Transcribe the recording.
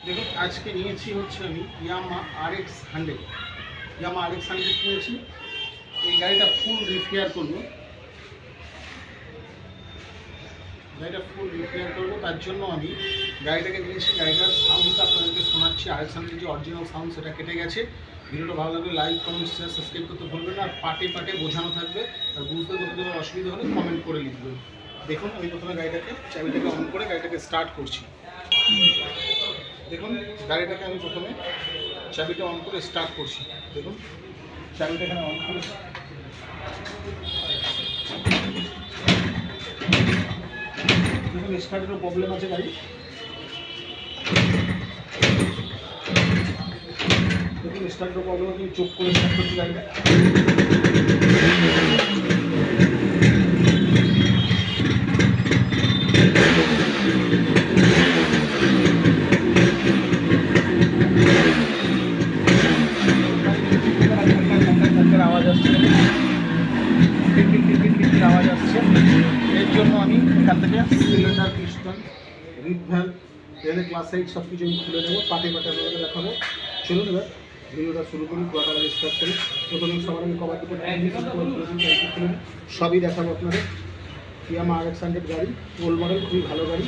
দেখুন আজকে নিয়েছি হচ্ছে আমি ইয়ামা RX 100 কিনেছি। এই গাড়িটা ফুল রিপেয়ার করবো তার জন্য আমি গাড়িটাকে নিয়েছি। গাড়িটার সাউন্ডটা আপনাদেরকে শোনাচ্ছি। RX 100 যে অরিজিনাল সাউন্ড সেটা কেটে গেছে। ভিডিওটা ভালো লাগলে লাইক কমেন্ট শেয়ার সাবস্ক্রাইব করতে ভুলবেন না। আর পাটে বোঝানো থাকবে, আর বুঝতে কোনো অসুবিধা হলে কমেন্ট করে লিখবেন। দেখুন আমি প্রথমে চাবিটাকে অন করে গাড়িটাকে স্টার্ট করছি। দেখুন গাড়িটাকে আমি প্রথমে চাবিটা অন করে স্টার্ট করছি। দেখুন চাবিটা এখানে অন করে, দেখুন স্টার্টেরও প্রবলেম আছে গাড়ি। দেখুন স্টার্টেরও প্রবলেম আছে, চোখ করে স্টার্ট করছি গাড়িটা। আওয়াজ আসছে, আওয়াজ আসছে। এর জন্য আমি এখান থেকে সিলিন্ডার, পিস্টন, রিট ভ্যালভ, রেলের ক্লাস সাইড সব কিছু আমি খুলে নেবো। পাটে আপনাদের দেখাবো। চলুন এবার ভিডিওটা শুরু করি, পুরোটা স্টার্ট করি। প্রথমে সবার আমি কভার দুটো সবই দেখাবো আপনাদের। ইয়ামা RX 100 গাড়ি, ওল্ড মডেল, খুবই ভালো গাড়ি।